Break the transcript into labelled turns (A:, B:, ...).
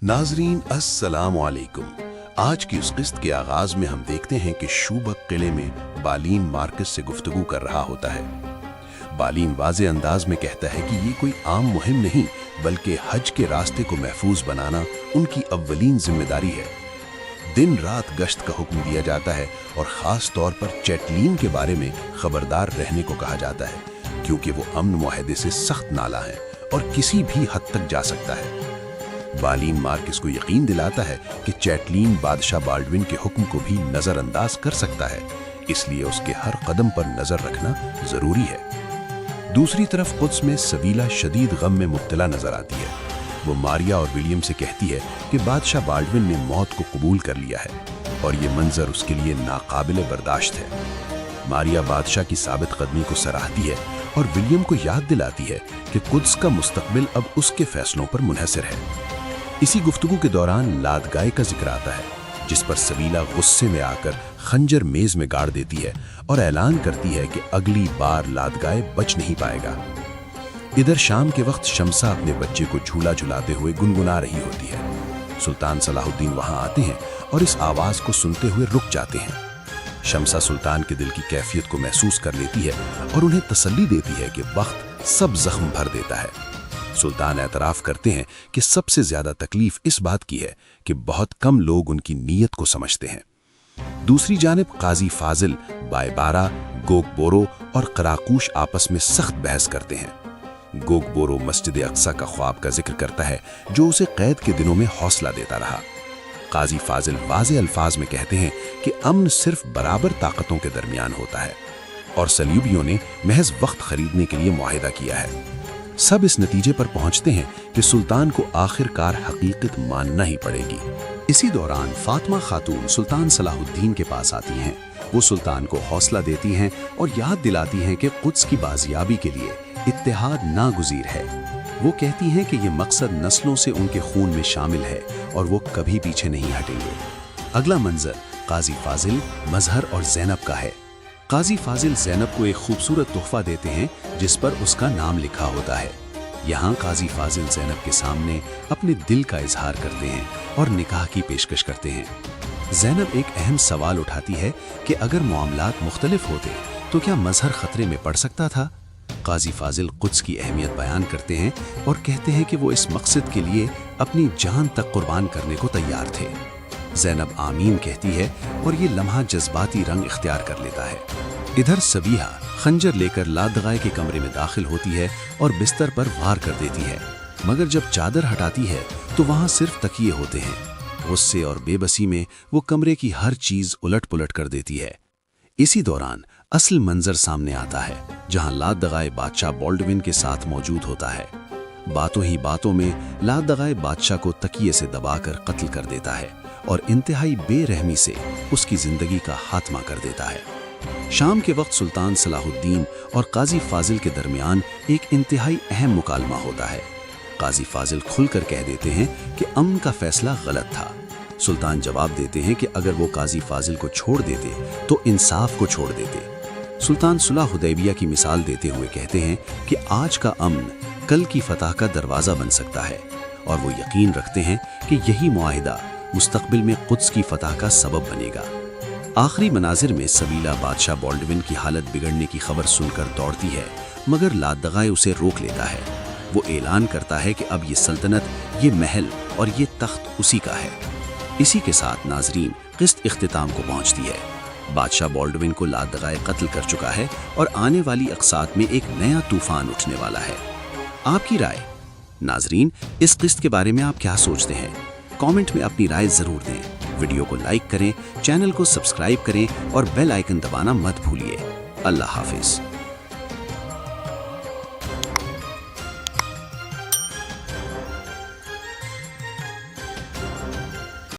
A: नाजरीन अस्सलाम वालेकुम। आज की उस किस्त के आगाज में हम देखते हैं कि शूबक किले में बालीन मार्कस से गुफ्तगू कर रहा होता है। बालीन वाज़े अंदाज में कहता है कि ये कोई आम मुहिम नहीं बल्कि हज के रास्ते को महफूज बनाना उनकी अव्वलीन जिम्मेदारी है। दिन रात गश्त का हुक्म दिया जाता है और ख़ास तौर पर चैटलीन के बारे में खबरदार रहने को कहा जाता है, क्योंकि वो अमन मुआहदे से सख्त नाला है और किसी भी हद तक जा सकता है। बालीन मार्कस को यकीन दिलाता है कि चैटलीन बादशाह बाल्डविन के हुक्म को भी नज़रअंदाज कर सकता है, इसलिए उसके हर कदम पर नज़र रखना ज़रूरी है। दूसरी तरफ कुद्स में सवीला शदीद गम में मुब्तला नजर आती है। वो मारिया और विलियम से कहती है कि बादशाह बाल्डविन ने मौत को कबूल कर लिया है और ये मंजर उसके लिए नाकाबिले बर्दाश्त है। मारिया बादशाह की साबित कदमी को सराहती है और विलियम को याद दिलाती है कि कुद्स का मुस्तकबिल अब उसके फैसलों पर मुनहसर है। इसी गुफ्तगू के दौरान लादगाय का जिक्र आता है, जिस पर सवीला गुस्से में आकर खंजर मेज में गाड़ देती है और ऐलान करती है कि अगली बार लादगाय बच नहीं पाएगा। इधर शाम के वक्त शमसा अपने बच्चे को झूला झुलाते हुए गुनगुना रही होती है। सुल्तान सलाहुद्दीन वहां आते हैं और इस आवाज को सुनते हुए रुक जाते हैं। शमसा सुल्तान के दिल की कैफियत को महसूस कर लेती है और उन्हें तसल्ली देती है कि वक्त सब जख्म भर देता है। सुल्तान एतराफ करते हैं कि सबसे ज्यादा तकलीफ इस बात की है कि बहुत कम लोग उनकी नीयत को समझते हैं। दूसरी जानिब काजी फाजिल, बायबारा, गोगबोरो और कराकूश आपस में सख्त बहस करते हैं। गोगबोरो मस्जिद अक्सा का ख्वाब का जिक्र करता है जो उसे कैद के दिनों में हौसला देता रहा। काजी फाजिल वाज़े अल्फाज में कहते हैं कि अमन सिर्फ बराबर ताकतों के दरमियान होता है और सल्यूबियों ने महज वक्त खरीदने के लिए मुआहिदा किया है। सब इस नतीजे पर पहुंचते हैं कि सुल्तान को आखिरकार हकीकत मानना ही पड़ेगी। इसी दौरान फातिमा खातून सुल्तान सलाहुद्दीन के पास आती हैं। वो सुल्तान को हौसला देती हैं और याद दिलाती हैं कि कुद्स की बाजियाबी के लिए इत्तेहाद नागुज़ीर है। वो कहती हैं कि ये मकसद नस्लों से उनके खून में शामिल है और वो कभी पीछे नहीं हटेंगे। अगला मंजर काजी फाजिल, मजहर और ज़ैनब का है। काजी फाजिल ज़ैनब को एक खूबसूरत तोहफा देते हैं जिस पर उसका नाम लिखा होता है। यहाँ काजी फाजिल ज़ैनब के सामने अपने दिल का इजहार करते हैं और निकाह की पेशकश करते हैं। ज़ैनब एक अहम सवाल उठाती है कि अगर मामलात मुख्तलिफ होते तो क्या मजहर खतरे में पड़ सकता था। काजी फाजिल कुद्स की अहमियत बयान करते हैं और कहते हैं कि वो इस मकसद के लिए अपनी जान तक कुर्बान करने को तैयार थे। ज़ैनब आमीन कहती है और ये लम्हा जज्बाती रंग इख्तियार कर लेता है। इधर सबीहा खंजर लेकर लादगाय के कमरे में दाखिल होती है और बिस्तर पर वार कर देती है, मगर जब चादर हटाती है तो वहां सिर्फ तकिए होते हैं। गुस्से और बेबसी में वो कमरे की हर चीज उलट पुलट कर देती है। इसी दौरान असल मंजर सामने आता है, जहां लादगाय बादशाह बाल्डविन के साथ मौजूद होता है। बातों ही बातों में लादगाय बादशाह को तकिए से दबाकर कत्ल कर देता है और इंतहाई बेरहमी से उसकी जिंदगी का खात्मा कर देता है। शाम के वक्त सुल्तान सलाहुद्दीन और काजी फाजिल के दरमियान एक इंतहाई अहम मुकालमा होता है। काजी फाजिल खुलकर कह देते हैं कि अमन का फैसला गलत था। सुल्तान जवाब देते हैं कि अगर वो काजी फाजिल को छोड़ देते तो इंसाफ को छोड़ देते। सुल्तान सुलह हुदैबिया की मिसाल देते हुए कहते हैं कि आज का अमन कल की फतह का दरवाज़ा बन सकता है और वो यकीन रखते हैं कि यही मुआहिदा मुस्तकबिल में कुद्स की फतह का सबब बनेगा। आखिरी मनाजिर में सवीला बादशाह बाल्डविन की हालत बिगड़ने की खबर सुनकर दौड़ती है, मगर लादगाय उसे रोक लेता है। वो ऐलान करता है कि अब ये सल्तनत, ये महल और ये तख्त उसी का है। इसी के साथ नाजरीन किस्त इख्तिताम को पहुंचती है। बादशाह बाल्डविन को लादगाय कत्ल कर चुका है और आने वाली अक़सात में एक नया तूफान उठने वाला है। आपकी राय नाजरीन, इस किस्त के बारे में आप क्या सोचते हैं? कमेंट में अपनी राय जरूर दें। वीडियो को लाइक करें, चैनल को सब्सक्राइब करें और बेल आइकन दबाना मत भूलिए। अल्लाह हाफिज।